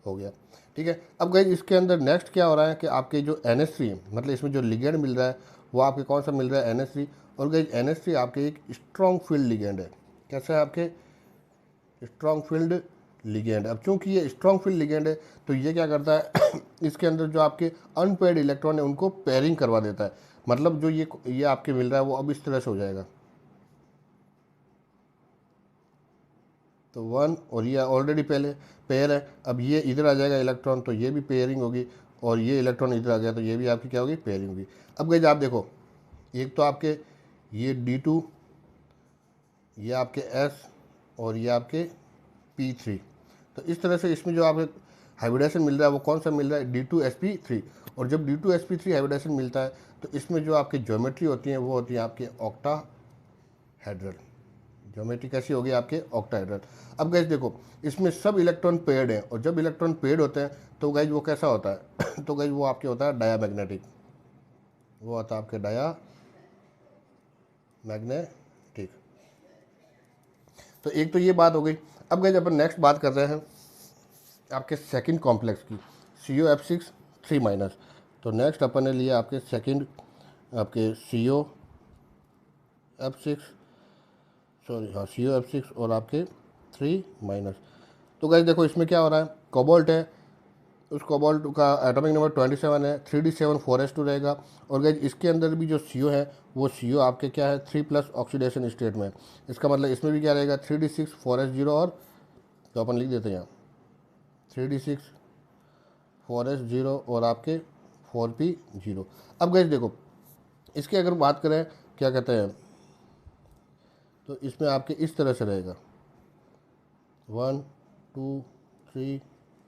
हो गया, ठीक है। अब गाइस इसके अंदर नेक्स्ट क्या हो रहा है कि आपके जो NH3 मतलब इसमें जो लिगेंड मिल रहा है वो आपके कौन सा मिल रहा है NH3, और गाइस NH3 आपके एक स्ट्रॉन्ग फील्ड लिगेंड है। कैसा है आपके स्ट्रॉन्ग फील्ड लिगेंड। अब चूंकि ये स्ट्रॉन्ग फील्ड लिगेंड है तो ये क्या करता है इसके अंदर जो आपके अनपेयर्ड इलेक्ट्रॉन है उनको पेयरिंग करवा देता है, मतलब जो ये आपके मिल रहा है वो अब इस तरह से हो जाएगा, तो 1 और ये ऑलरेडी पहले पेयर है, अब ये इधर आ जाएगा इलेक्ट्रॉन तो ये भी पेयरिंग होगी और ये इलेक्ट्रॉन इधर आ गया तो ये भी आपकी क्या होगी पेयरिंग होगी। अब गाइस आप देखो एक तो आपके ये D2, ये आपके S और ये आपके P3, तो इस तरह से इसमें जो आपके हाइब्रिडाइजेशन मिल रहा है वो कौन सा मिल रहा है D2sp3। और जब D2sp3 हाइब्रिडाइजेशन मिलता है तो इसमें जो आपकी ज्योमेट्री होती है वो होती है आपके ऑक्टाहेड्रल। ज्योमेट्री कैसी होगी आपके ऑक्टाहेड्रल। अब गाइस देखो इसमें सब इलेक्ट्रॉन पेयर्ड हैं और जब इलेक्ट्रॉन पेयर्ड होते हैं तो गाइस वो कैसा होता है तो गाइस वो आपके होता है डायामैग्नेटिक, वो होता है आपके डायामैग्नेटिक। तो एक तो ये बात हो गई। अब गाइस अपन नेक्स्ट बात कर रहे हैं आपके सेकंड कॉम्प्लेक्स की COF6 3 तो नेक्स्ट अपन ने लिया आपके सेकंड आपके COF6 और आपके 3 तो गाइस देखो इसमें क्या हो रहा है कोबाल्ट है, उस कोबाल्ट का एटॉमिक नंबर 27 है, 3d7 4s2 रहेगा। और गाइस इसके अंदर भी जो CO है वो CO आपके क्या है 3 प्लस ऑक्सीडेशन स्टेट में, इसका मतलब इसमें भी क्या रहेगा 3d6 4s0 और तो अपन लिख देते हैं यहाँ 3d6 4s0 और आपके 4p0। अब गाइस देखो इसकी अगर बात करें क्या कहते हैं तो इसमें आपके इस तरह से रहेगा 1 2 3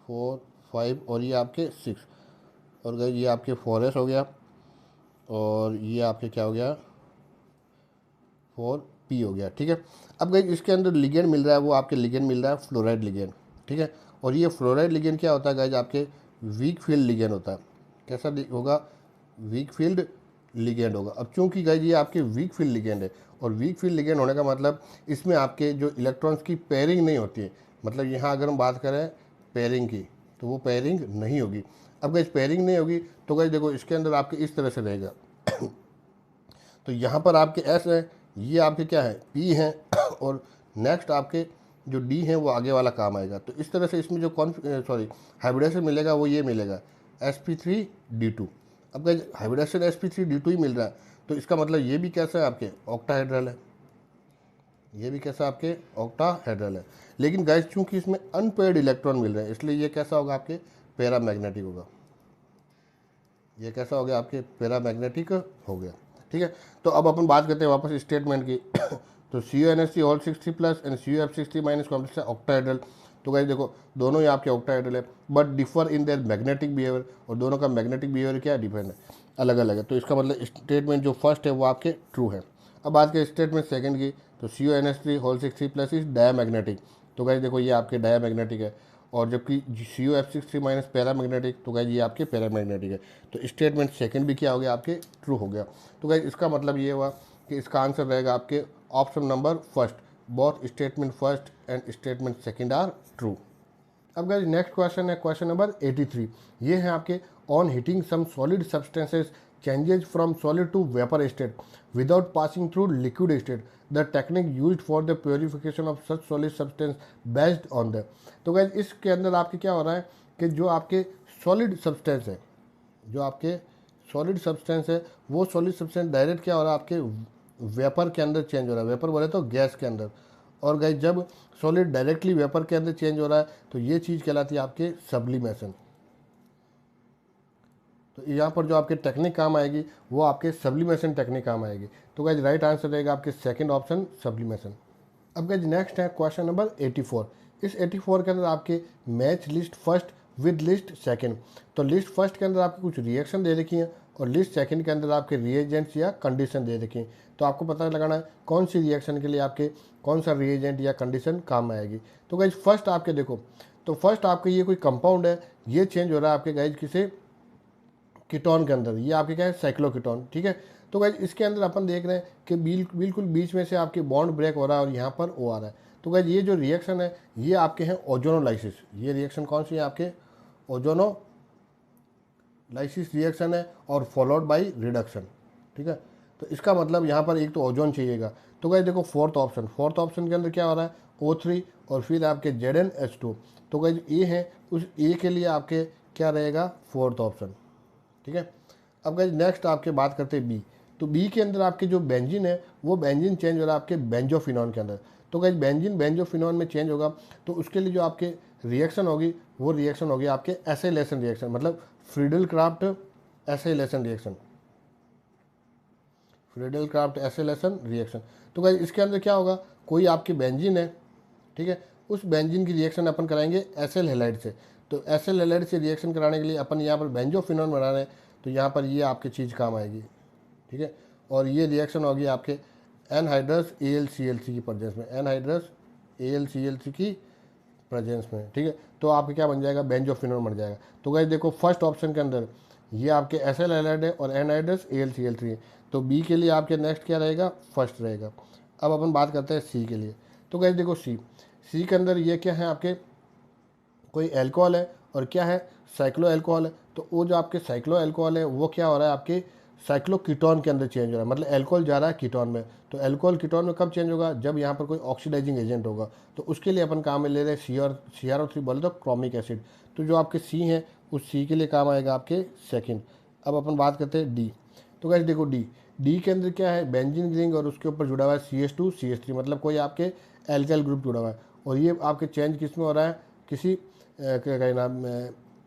4 5 और ये आपके 6 और गाइस ये आपके 4s हो गया और ये आपके क्या हो गया 4p हो गया, ठीक है। अब गाइस इसके अंदर लिगेंड मिल रहा है वो आपके लिगेंड मिल रहा है फ्लोराइड लिगेंड, ठीक है। और ये फ्लोराइड लिगेंड क्या होता है गाइस आपके वीक फील्ड लिगेंड होता है। कैसा होगा वीक फील्ड लिगेंड होगा। अब चूंकि गाइस ये आपके वीक फील्ड लिगेंड है और वीक फील्ड लिगेंड होने का मतलब इसमें आपके जो इलेक्ट्रॉन्स की पेयरिंग नहीं होती है, मतलब यहाँ अगर हम बात करें पेयरिंग की तो वो पेयरिंग नहीं होगी। अब गाइस पेयरिंग नहीं होगी तो गाइस देखो इसके अंदर आपके इस तरह से रहेगा तो यहाँ पर आपके S है, ये आपके क्या है P हैं और नेक्स्ट आपके जो डी है वो आगे वाला काम आएगा। तो इस तरह से इसमें जो हाइब्रिडाइजेशन मिलेगा वो ये मिलेगा sp3d2। अब गाइज हाइब्रिडाइजेशन sp3d2 ही मिल रहा है, तो इसका मतलब ये भी कैसा है आपके ऑक्टाहेड्रल है, ये भी कैसा आपके ऑक्टाहेड्रल है। लेकिन गाइज चूंकि इसमें अनपेयर्ड इलेक्ट्रॉन मिल रहे हैं इसलिए ये कैसा होगा आपके पैरामैग्नेटिक होगा, ये कैसा हो गया आपके पैरामैग्नेटिक हो गया। ठीक है, तो अब अपन बात करते हैं वापस स्टेटमेंट की। तो CuNH3 whole 60 plus and CuF60 minus complex है ऑक्टाहेड्रल। तो गाइस देखो दोनों ही आपके ऑक्टाहेड्रल है but differ in their magnetic behaviour, और दोनों का मैग्नेटिक बिहेवियर क्या है, डिफरेंट है, अलग अलग है। तो इसका मतलब स्टेटमेंट जो फर्स्ट है वो आपके ट्रू है। अब बात करें स्टेटमेंट सेकंड की, तो CuNH3 whole 60 plus is diamagnetic. तो गाइस देखो ये आपके डायामैग्नेटिक है, और जबकि CuF60 माइनस पैरामैग्नेटिक, तो गाइस ये आपके पैरामैग्नेटिक है। तो स्टेटमेंट सेकंड भी क्या हो गया आपके ट्रू हो गया। तो गाइस इसका मतलब ये हुआ कि इसका आंसर रहेगा आपके option number first, both statement first and statement second are true. अब गाइस नेक्स्ट क्वेश्चन है क्वेश्चन नंबर 83। ये है आपके on heating some solid substances changes from solid to vapor state without passing through liquid state, the technique used for the purification of such solid substance based on the। तो guys इसके अंदर आपके क्या हो रहा है कि जो आपके सॉलिड सब्सटेंस है, जो आपके सॉलिड सब्सटेंस है वो सॉलिड सब्सटेंस डायरेक्ट क्या हो रहा है आपके वेपर के अंदर चेंज हो रहा है, वेपर बोले तो गैस के अंदर। और गाइस जब सॉलिड डायरेक्टली वेपर के अंदर चेंज हो रहा है तो ये चीज़ कहलाती है आपके सब्लिमेशन। तो यहाँ पर जो आपके टेक्निक काम आएगी वो आपके सब्लिमेशन टेक्निक काम आएगी। तो गाइज राइट आंसर रहेगा आपके सेकंड ऑप्शन सब्लिमेशन। अब गाइज नेक्स्ट है क्वेश्चन नंबर 84। इस 84 के अंदर आपके match list first with list second. तो लिस्ट फर्स्ट के अंदर आपके कुछ रिएक्शन दे रखी हैं और लिस्ट सेकंड के अंदर आपके रिएजेंट्स या कंडीशन दे रखी हैं। तो आपको पता लगाना है कौन सी रिएक्शन के लिए आपके कौन सा रिएजेंट या कंडीशन काम आएगी। तो गाइज फर्स्ट आपके देखो, तो फर्स्ट आपके ये कोई कंपाउंड है, ये चेंज हो रहा है आपके गाइज किसे कीटोन के अंदर, ये आपके क्या है साइक्लोकीटोन। ठीक है, तो गाइज इसके अंदर अपन देख रहे हैं कि बिल्कुल बीच में से आपके बॉन्ड ब्रेक हो रहा है और यहाँ पर ओ आ रहा है। तो गाइज ये जो रिएक्शन है ये आपके हैं ओजोनोलाइसिस। ये रिएक्शन कौन सी है आपके ओजोनोलाइसिस रिएक्शन है और फॉलोड बाय रिडक्शन। ठीक है, तो इसका मतलब यहाँ पर एक तो ओजोन चाहिएगा। तो गाइज देखो फोर्थ ऑप्शन के अंदर क्या हो रहा है O3 और फिर आपके ZnH2। तो गाइज ए है, उस ए के लिए आपके क्या रहेगा फोर्थ ऑप्शन। ठीक है, अब गाइज नेक्स्ट आपके बात करते हैं बी। तो बी के अंदर आपके जो बेंजीन है वो बेंजीन चेंज हो रहा है आपके बेंजोफिनॉन के अंदर। तो गाइज बेंजीन बेंजोफिनॉन में चेंज होगा तो उसके लिए जो आपके रिएक्शन होगी वो रिएक्शन होगी आपके एसाइलेशन रिएक्शन, मतलब Friedel Crafts acylation reaction, Friedel Crafts acylation reaction. तो गाइज इसके अंदर क्या होगा, कोई आपकी बेंजीन है, ठीक है, उस बेंजीन की रिएक्शन अपन कराएंगे एसिल हैलाइड से। तो एसिल हैलाइड से रिएक्शन कराने के लिए अपन यहाँ पर बेंजोफिनॉन बना रहे हैं, तो यहाँ पर ये आपकी चीज़ काम आएगी। ठीक है, और ये रिएक्शन होगी आपके एनहाइड्रस AlClC की प्रेजेंस में, एनहाइड्रस AlClC की प्रेजेंस में। ठीक है, तो आपके क्या बन जाएगा, बेंजोफिनॉन बन जाएगा। तो गाइस देखो फर्स्ट ऑप्शन के अंदर ये आपके एसिल हैलाइड है और एनहाइड्रस AlCl3 है। तो बी के लिए आपके नेक्स्ट क्या रहेगा, फर्स्ट रहेगा। अब अपन बात करते हैं सी के लिए। तो गाइस देखो सी के अंदर ये क्या है, आपके कोई एल्कोहल है और क्या है साइक्लो एल्कोहल है। तो वो जो आपके साइक्लो एल्कोहल है वो क्या हो रहा है आपके साइक्लोकीटोन के अंदर चेंज हो रहा है, मतलब एल्कोहल जा रहा है कीटोन में। तो एल्कोहल कीटोन में कब चेंज होगा, जब यहाँ पर कोई ऑक्सीडाइजिंग एजेंट होगा। तो उसके लिए अपन काम में ले रहे हैं CrO3 बोले तो क्रोमिक एसिड। तो जो आपके सी हैं उस सी के लिए काम आएगा आपके सेकेंड। अब अपन बात करते हैं डी। तो गाइस देखो डी के अंदर क्या है, बेंजीन रिंग और उसके ऊपर जुड़ा हुआ है CH2 CH3, मतलब कोई आपके एल्काइल ग्रुप जुड़ा हुआ है। और ये आपके चेंज किस में हो रहा है, किसी क्या नाम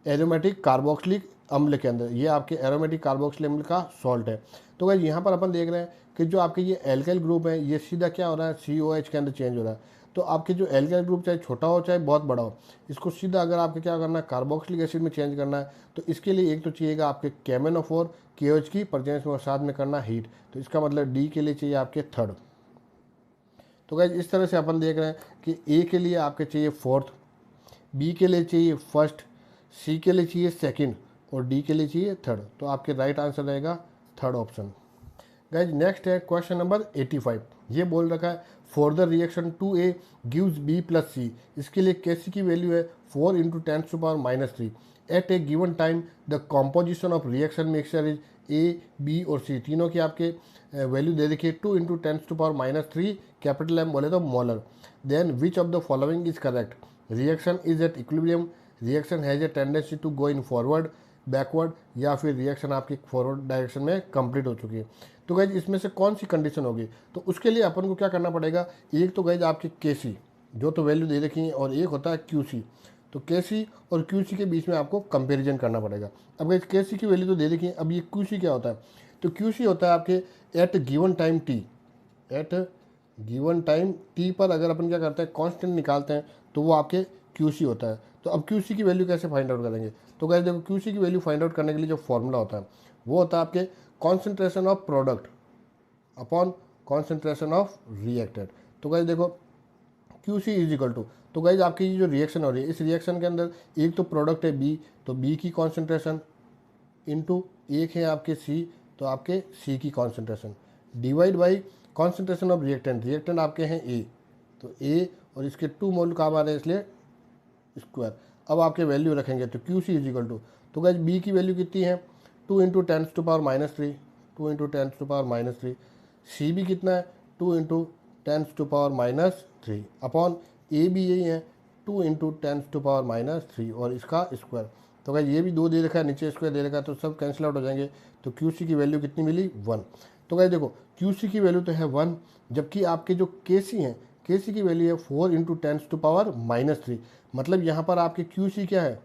एरोमेटिक कार्बोक्सिलिक अम्ल के अंदर। ये आपके एरोमेटिक कार्बोक्सिलिक अम्ल का सॉल्ट है। तो गाइस यहाँ पर अपन देख रहे हैं कि जो आपके ये एल्काइल ग्रुप है ये सीधा क्या हो रहा है, COH के अंदर चेंज हो रहा है। तो आपके जो एल्काइल ग्रुप चाहे छोटा हो चाहे बहुत बड़ा हो, इसको सीधा अगर आपके क्या करना है, कार्बोक्सिलिक एसिड में चेंज करना है, तो इसके लिए एक तो चाहिएगा आपके KMnO4 KOH की प्रेजेंस में और साथ में करना हीट। तो इसका मतलब डी के लिए चाहिए आपके थर्ड। तो गाइस इस तरह से अपन देख रहे हैं कि ए के लिए आपके चाहिए फोर्थ, बी के लिए चाहिए फर्स्ट, सी के लिए चाहिए सेकंड और डी के लिए चाहिए थर्ड। तो आपके राइट आंसर रहेगा थर्ड ऑप्शन। गाइज नेक्स्ट है क्वेश्चन नंबर 85। ये बोल रखा है for the reaction 2A gives B + C। इसके लिए Kc की वैल्यू है 4 × 10⁻³ at a given time the composition of reaction mixture is A, B और सी तीनों की आपके वैल्यू दे रखी है 2 इंटू 10⁻³ कैपिटल एम बोले तो molar. Then which of the following is correct? Reaction is at equilibrium, reaction has a tendency to go in forward, backward, या फिर रिएक्शन आपकी फॉरवर्ड डायरेक्शन में कंप्लीट हो चुकी है। तो गाइज इसमें से कौन सी कंडीशन होगी? तो उसके लिए अपन को क्या करना पड़ेगा, एक तो गाइज आपकी केसी जो तो वैल्यू दे रखी है और एक होता है क्यूसी। तो केसी और क्यूसी के बीच में आपको कंपैरिजन करना पड़ेगा। अब गाइज केसी की वैल्यू तो दे रखी है, अब ये क्यूसी क्या होता है? तो क्यूसी होता है आपके at given time T, at given time T पर अगर अपन क्या करते हैं कांस्टेंट निकालते हैं तो वो आपके क्यूसी होता है। तो अब क्यूसी की वैल्यू कैसे फाइंड आउट करेंगे? तो गाइस देखो क्यूसी की वैल्यू फाइंड आउट करने के लिए जो फॉर्मूला होता है वो होता है आपके concentration of product upon concentration of reacted. तो गाइस देखो क्यूसी इज इक्वल टू, तो गाइज आपकी ये जो रिएक्शन हो रही है इस रिएक्शन के अंदर एक तो प्रोडक्ट है बी, तो बी की कॉन्सेंट्रेशन इंटू एक है आपके सी, तो आपके सी की concentration divide by concentration of reactant, reactant आपके हैं ए, तो ए और इसके 2 मोल काम आ रहे हैं इसलिए स्क्वायर। अब आपके वैल्यू रखेंगे तो Q C is equal to, तो गाइज बी की वैल्यू कितनी है 2 इंटू 10⁻³ 2 इंटू 10⁻³ सी भी कितना है 2 इंटू 10⁻³ अपॉन ए भी यही है 2 इंटू 10⁻³ और इसका स्क्वायर। तो गाइज ये भी 2 दे रखा है, नीचे स्क्वायर दे रखा है, तो सब कैंसिल आउट हो जाएंगे। तो क्यू सी की वैल्यू कितनी मिली 1। तो गाइज देखो क्यू सी की वैल्यू तो है 1, जबकि आपके जो के सी हैं के सी की वैल्यू है 4 इंटू 10⁻³ मतलब यहाँ पर आपके क्यू सी क्या है,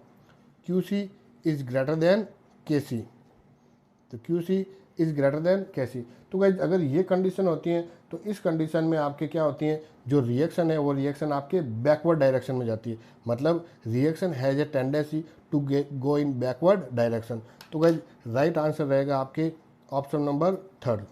Q C is greater than K C, तो Q C is greater than K C. तो गाइज अगर ये कंडीशन होती है तो इस कंडीशन में आपके क्या होती हैं, जो रिएक्शन है वो रिएक्शन आपके बैकवर्ड डायरेक्शन में जाती है, मतलब reaction has a tendency to go in backward direction. तो गाइज राइट आंसर रहेगा आपके ऑप्शन नंबर 3।